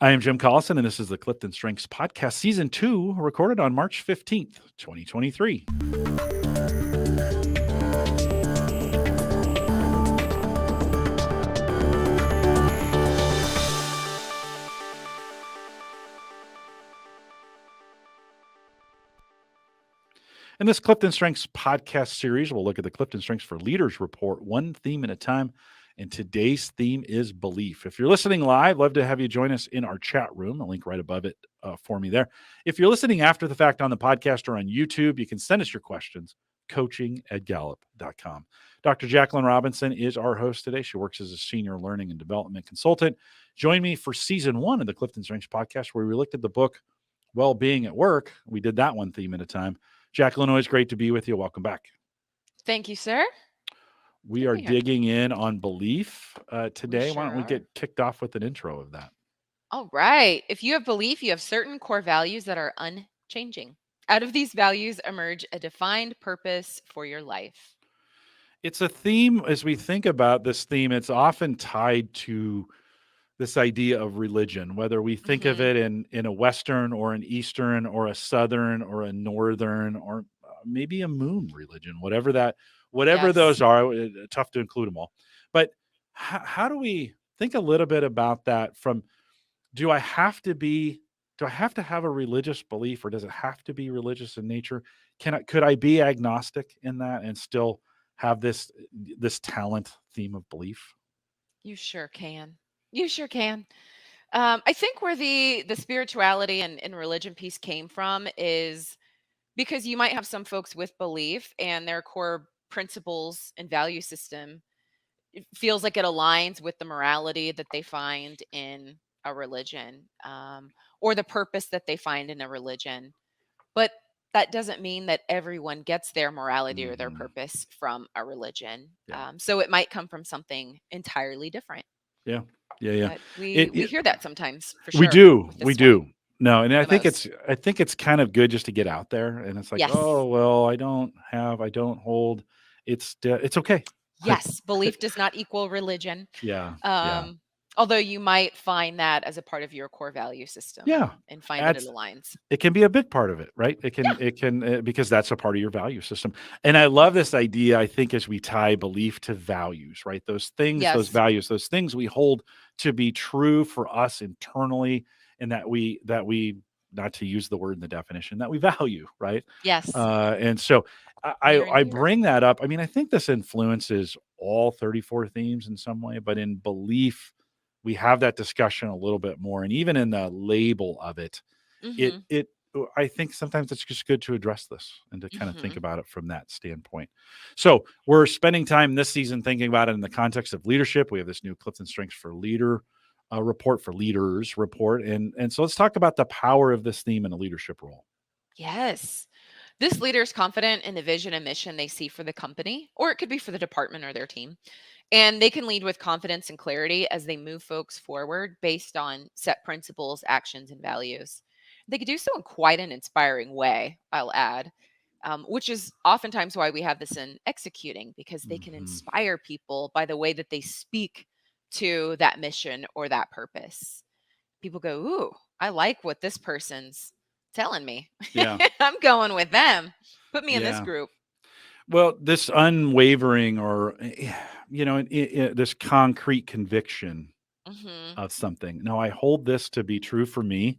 I am Jim Collison, and this is the Clifton Strengths Podcast, Season 2, recorded on March 15th, 2023. In this Clifton Strengths Podcast series, we'll look at the Clifton Strengths for Leaders report, one theme at a time. And today's theme is belief. If you're listening live, love to have you join us in our chat room. A link right above it for me there. If you're listening after the fact on the podcast or on YouTube, you can send us your questions, coaching@gallup.com. Dr. Jaclynn Robinson is our host today. She works as a senior learning and development consultant. Join me for season 1 of the Clifton Strengths podcast, where we looked at the book, Well-Being at Work. We did that one theme at a time. Jaclynn, always great to be with you. Welcome back. Thank you, sir. We are digging in on belief today. Why don't we get kicked off with an intro of that? All right. If you have belief, you have certain core values that are unchanging. Out of these values emerge a defined purpose for your life. It's a theme. As we think about this theme, it's often tied to this idea of religion, whether we think of it in a Western or an Eastern or a Southern or a Northern or maybe a moon religion, whatever those are. Tough to include them all. But how do we think a little bit about that from, do I have to have a religious belief, or does it have to be religious in nature? Could I be agnostic in that and still have this talent theme of belief? You sure can. You sure can. I think where the spirituality and religion piece came from is because you might have some folks with belief and their core principles and value system, it feels like it aligns with the morality that they find in a religion, or the purpose that they find in a religion. But that doesn't mean that everyone gets their morality or their purpose from a religion. Yeah. So it might come from something entirely different. Yeah. But we hear that sometimes, for sure. We do. No, and I think it's kind of good just to get out there, and it's like, Yes. oh, well, I don't hold. It's okay. Yes, belief does not equal religion. Yeah. Although you might find that as a part of your core value system. Yeah. And find that it aligns. It can be a big part of it, right? It can because that's a part of your value system. And I love this idea, I think, as we tie belief to values, right? Those things, those values, those things we hold to be true for us internally, and that we, not to use the word in the definition, that we value, right? Yes. And so I bring that up. I mean, I think this influences all 34 themes in some way, but in belief, we have that discussion a little bit more. And even in the label of it, I think sometimes it's just good to address this and to kind of think about it from that standpoint. So we're spending time this season thinking about it in the context of leadership. We have this new Clifton Strengths for Leaders report. And so let's talk about the power of this theme in a leadership role. Yes. This leader is confident in the vision and mission they see for the company, or it could be for the department or their team. And they can lead with confidence and clarity as they move folks forward based on set principles, actions, and values. They could do so in quite an inspiring way, I'll add, which is oftentimes why we have this in executing, because they can inspire people by the way that they speak to that mission or that purpose. People go, ooh, I like what this person's telling me. Yeah. I'm going with them. Put me in this group. Well, this unwavering, or, this concrete conviction of something. No, I hold this to be true for me.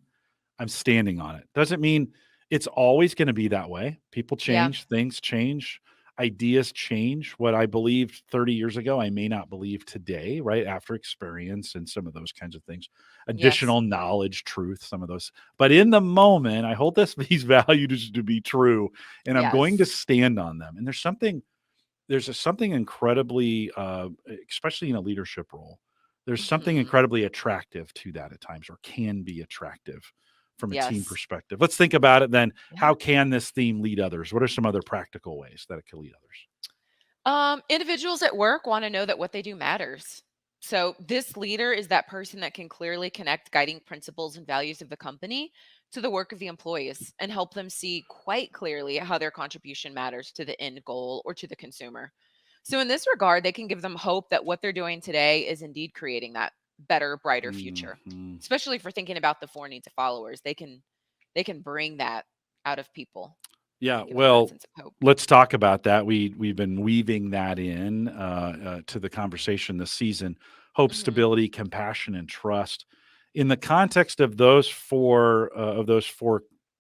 I'm standing on it. Doesn't mean it's always going to be that way. People change, things change, ideas change. What I believed 30 years ago, I may not believe today, right? After experience and some of those kinds of things, additional knowledge, truth, some of those. But in the moment, I hold these values to be true, and I'm going to stand on them. And there's something incredibly, especially in a leadership role, there's something incredibly attractive to that at times, or can be attractive from a team perspective. Let's think about it then. How can this theme lead others? What are some other practical ways that it can lead others? Individuals at work want to know that what they do matters. So this leader is that person that can clearly connect guiding principles and values of the company to the work of the employees and help them see quite clearly how their contribution matters to the end goal or to the consumer. So in this regard, they can give them hope that what they're doing today is indeed creating that better, brighter future. Mhm. Especially for thinking about the 4 needs of followers. They can bring that out of people, Yeah, give them that well, sense of hope. let's talk about that. We've been weaving that in to the conversation this season. Hope, Mhm. stability, compassion, and trust. In the context of those four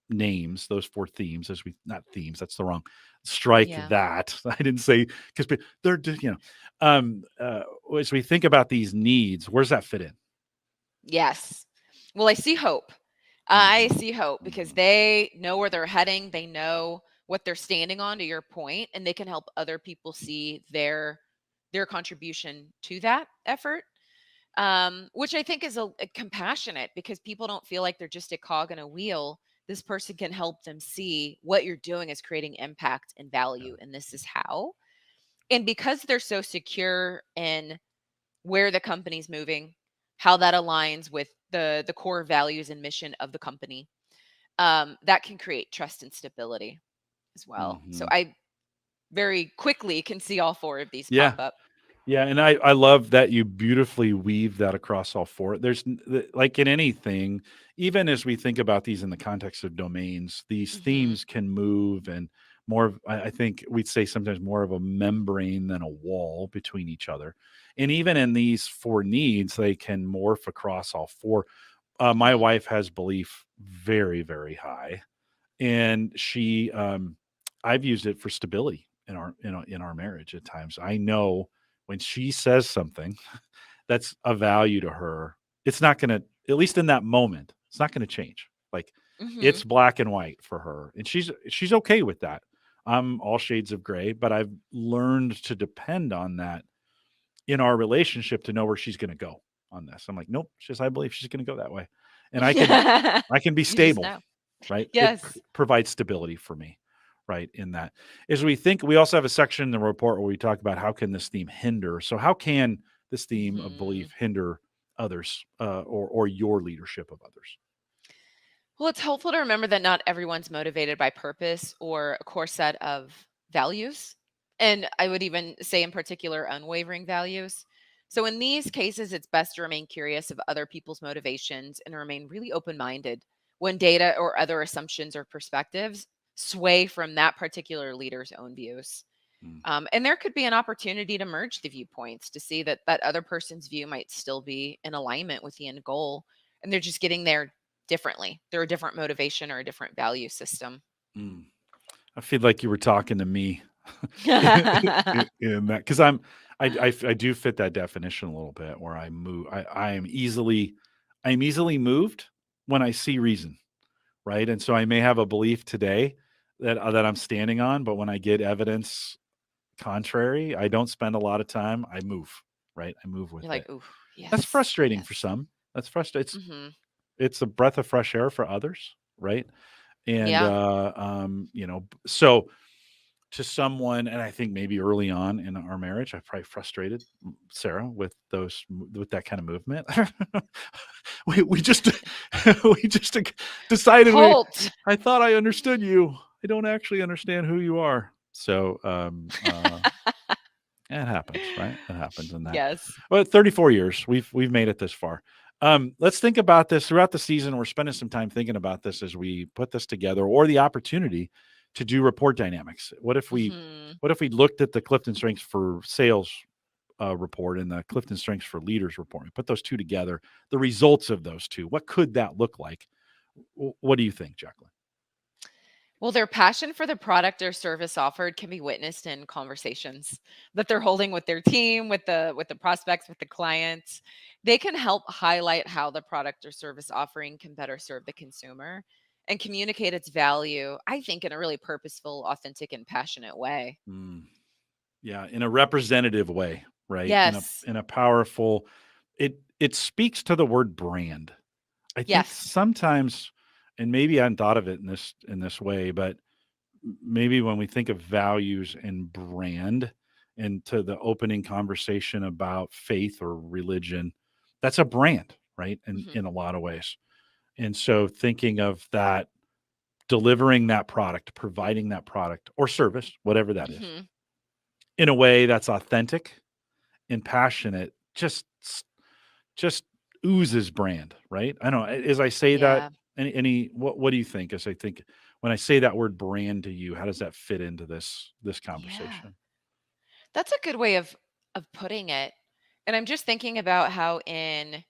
names, those four themes, as we not themes, that's the wrong. Strike Yeah. that. I didn't say because they're um, uh, as we think about these needs, where's that fit in? Yes. Well, I see hope. I Hmm. see hope because Hmm. they know where they're heading. They know what they're standing on, to your point, and they can help other people see their contribution to that effort. Which I think is a compassionate, because people don't feel like they're just a cog in a wheel. This person can help them see what you're doing is creating impact and Yeah. value, and this is how. And because they're so secure in where the company's moving, how that aligns with the core values and mission of the company, that can create trust and stability as well. So Hmm. I very quickly can see all four of these pop Yeah. up. Yeah, and I love that you beautifully weave that across all four. Like in anything, even as we think about these in the context of domains, these Hmm. themes can move and I think we'd say sometimes more of a membrane than a wall between each other. And even in these four needs, they can morph across all four. My Hmm. wife has belief very, very high, and I've used it for stability in our marriage at times. I know when she says something that's a value to her, it's not going to, at least in that moment, it's not going to change. Like, Hmm. it's black and white for her, and she's okay with that. I'm all shades of gray, but I've learned to depend on that in our relationship to know where she's going to go on this. I'm like, nope, I believe she's going to go that way, and I can be You just stable, know. right? It Yes. provides stability for me, right? In that, as we think, we also have a section in the report where we talk about how can this theme hinder. So, how can this theme of Hmm. belief hinder others, or your leadership of others? Well, it's helpful to remember that not everyone's motivated by purpose or a core set of values. And I would even say, in particular, unwavering values. So, in these cases, it's best to remain curious of other people's motivations and remain really open minded when data or other assumptions or perspectives sway from that particular leader's own views. Mm, And there could be an opportunity to merge the viewpoints to see that that other person's view might still be in alignment with the end goal, and they're just getting there differently. They're a different motivation or a different value system. mm. I feel like you were talking to me in that, because I do fit that definition a little bit, where I move. I'm easily moved when I see reason, right? And so I may have a belief today that I'm standing on, but when I get evidence contrary, I don't spend a lot of time. I move, right? I move You're with like, it. "Ooh, That's yes, frustrating for yes." some. That's frustrating. It's Hmm. it's a breath of fresh air for others, right? And Yeah. so to someone, and I think maybe early on in our marriage, I probably frustrated Sarah with that kind of movement. we just we just decided Halt. I thought I understood you. I don't actually understand who you are. So it happens, right? It happens in that. Yes. Well, 34 years, we've made it this far. Let's think about this throughout the season. We're spending some time thinking about this as we put this together, or the opportunity to do report dynamics. Hmm. What if we looked at the Clifton Strengths for Sales report and the Clifton Strengths for Leaders report? We put those two together. The results of those two. What could that look like? What do you think, Jaclynn? Well, their passion for the product or service offered can be witnessed in conversations that they're holding with their team, with the prospects, with the clients. They can help highlight how the product or service offering can better serve the consumer and communicate its value, I think, in a really purposeful, authentic, and passionate way. Mm, yeah, in a representative way, right? In a Yes. in a powerful. It speaks to the word brand. I think Yes. sometimes, and maybe I hadn't thought of it in this way, but maybe when we think of values and brand, and to the opening conversation about faith or religion, that's a brand, right? In Hmm. a lot of ways. And so thinking of that, delivering that product, providing that product or service, whatever that is, Hmm. in a way that's authentic and passionate, just oozes brand, right? I don't know. As I say that, Yeah. what do you think? As I think when I say that word brand to you, how does that fit into this Yeah. conversation? That's a good way of putting it. And I'm just thinking about how in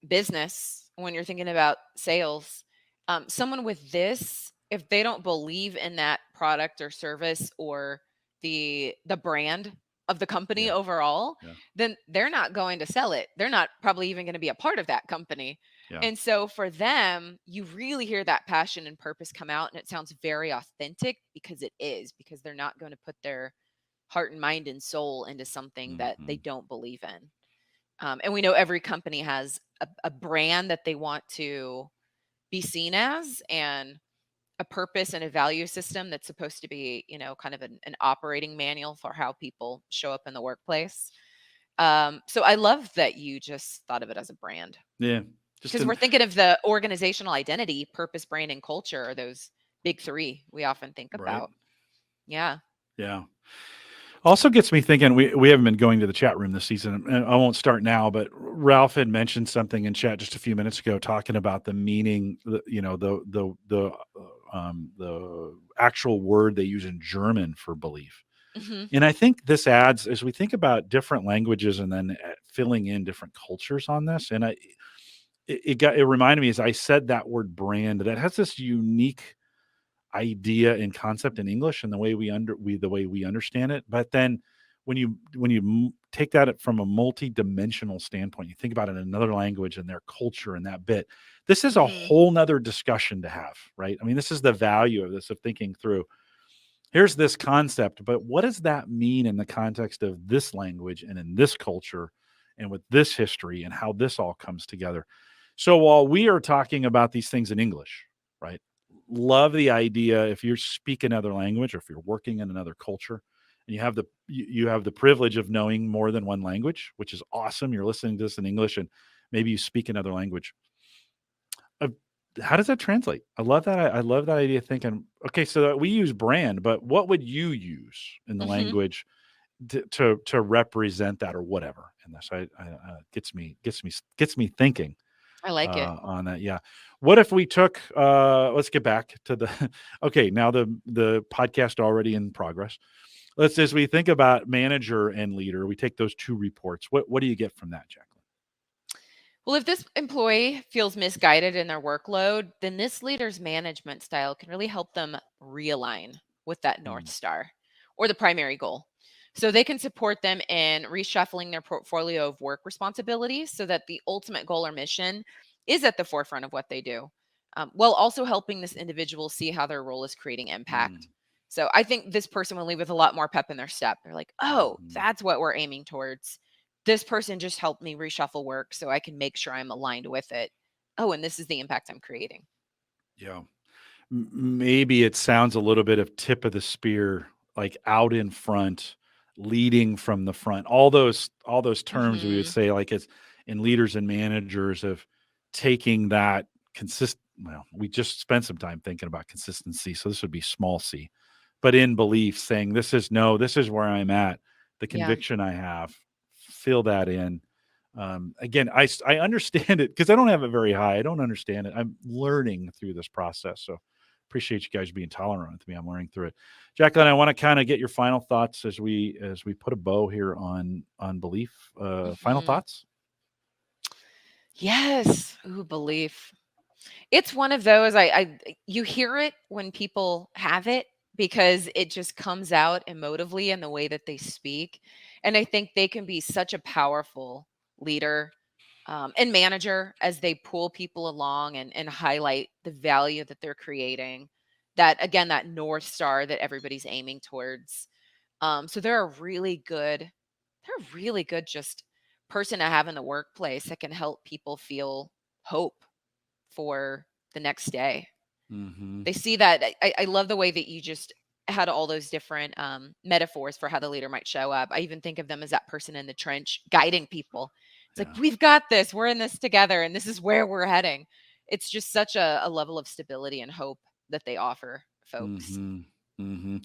business, when you're thinking about sales, someone with this, if they don't believe in that product or service or the brand of the company Yeah, overall, yeah, then they're not going to sell it. They're not probably even going to be a part of that company. yeah. And so for them, you really hear that passion and purpose come out, and it sounds very authentic because it is, because they're not going to put their heart and mind and soul into something that they Hmm. don't believe in. And we know every company has a brand that they want to be seen as, and a purpose and a value system that's supposed to be, kind of an operating manual for how people show up in the workplace. So I love that you just thought of it as a brand, Yeah, just because an we're thinking of the organizational identity, purpose, brand, and culture are those big three we often think right. about. Yeah. Yeah. Also gets me thinking. We haven't been going to the chat room this season, and I won't start now. But Ralph had mentioned something in chat just a few minutes ago, talking about the meaning. The actual word they use in German for belief. Hmm. And I think this adds, as we think about different languages and then filling in different cultures on this. And it reminded me as I said that word brand that has this unique idea and concept in English and the way we understand it. But then when you take that from a multi-dimensional standpoint, you think about it in another language and their culture and that bit. This is a Hmm. whole nother discussion to have, right? I mean, this is the value of this, of thinking through. Here's this concept, but what does that mean in the context of this language and in this culture and with this history and how this all comes together? So while we are talking about these things in English, right? Love the idea if you're speaking another language or if you're working in another culture and you have the privilege of knowing more than one language, which is awesome. You're listening to this in English and maybe you speak another language. uh, how does that translate? I love that. I love that idea of thinking, okay, so that we use brand, but what would you use in the Hmm. language to represent that or whatever? And this gets me thinking I like it. on that. Yeah. What if we took? Let's get back to the. Okay, now the podcast already in progress. Let's as we think about manager and leader, we take those two reports. What do you get from that, Jaclyn? Well, if this employee feels misguided in their workload, then this leader's management style can really help them realign with that North Mm, Star or the primary goal. So they can support them in reshuffling their portfolio of work responsibilities so that the ultimate goal or mission is at the forefront of what they do, while also helping this individual see how their role is creating impact. mm, So I think this person will leave with a lot more pep in their step. They're like, oh, mhm. that's what we're aiming towards. This person just helped me reshuffle work so I can make sure I'm aligned with it. Oh, and this is the impact I'm creating. Yeah. Maybe it sounds a little bit of tip of the spear, like out in front, leading from the front. All those terms we would Hmm. say, like it's in leaders and managers of taking that consist. Well, we just spent some time thinking about consistency, so this would be small c, but in belief, saying this is no, this is where I'm at, the Yeah. conviction I have, fill that in. Again, I understand it because I don't have it very high. I don't understand it. I'm learning through this process, so appreciate you guys being tolerant with me. I'm learning through it. Jaclyn, I want to kind of get your final thoughts as we put a bow here on belief. Final Hmm. thoughts? Yes. Ooh, belief. It's one of those you hear it when people have it because it just comes out emotively in the way that they speak. And I think they can be such a powerful leader, and manager as they pull people along and highlight the value that they're creating. That again, that North Star that everybody's aiming towards. So they're a really good just person to have in the workplace that can help people feel hope for the next day. Mm-hmm. They see that. I love the way that you just had all those different metaphors for how the leader might show up. I even think of them as that person in the trench guiding people. It's like, Yeah. we've got this, we're in this together, and this is where we're heading. It's just such a level of stability and hope that they offer folks. Mm-hmm. Mm-hmm.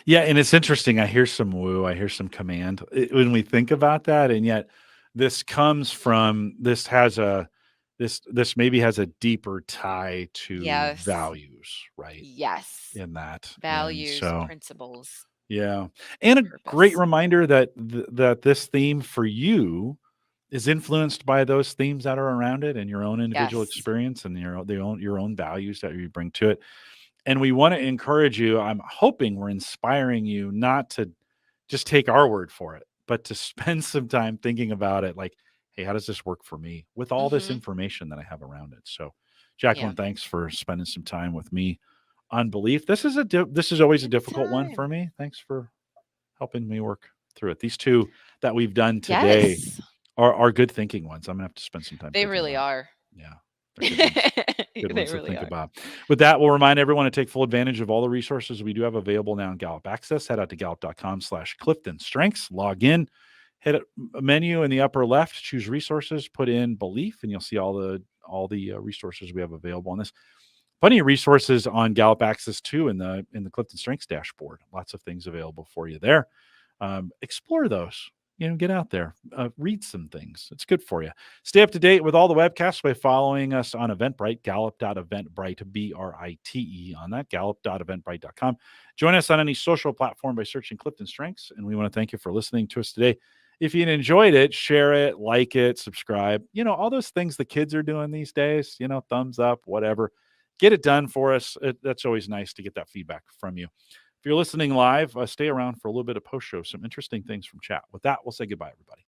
Yeah, and it's interesting. I hear some woo. I hear some command when we think about that, and yet this comes from, this maybe has a deeper tie to Yes. values, right? Yes. In that. And Values, so, principles, yeah. And a great purpose. reminder that that this theme for you is influenced by those themes that are around it and your own individual Yes. experience and your own values that you bring to it. And we want to encourage you. I'm hoping we're inspiring you not to just take our word for it, but to spend some time thinking about it like, hey, how does this work for me with all this Mhm. information that I have around it? So, Yeah. Jaclyn, thanks for spending some time with me on belief. This is always a difficult one for Anytime. me. Thanks for helping me work through it. These two that we've done today Yes. are good thinking ones. I'm gonna have to spend some time They thinking really about. are. Yeah, they're good ones. Good They ones to really think are. about. With that, we'll remind everyone to take full advantage of all the resources we do have available now in Gallup Access. Head out to gallup.com/CliftonStrengths. Log in, hit a menu in the upper left, choose resources, put in belief, and you'll see all the resources we have available on this. Plenty of resources on Gallup Access too in the Clifton Strengths dashboard. Lots of things available for you there. Explore those. Get out there, read some things. It's good for you. Stay up to date with all the webcasts by following us on Eventbrite, gallup.eventbrite, Brite on that, gallup.eventbrite.com. Join us on any social platform by searching Clifton Strengths. And we want to thank you for listening to us today. If you enjoyed it, share it, like it, subscribe, all those things the kids are doing these days, thumbs up, whatever. Get it done for us. That's always nice to get that feedback from you. If you're listening live, stay around for a little bit of post show, some interesting things from chat. With that, we'll say goodbye, everybody.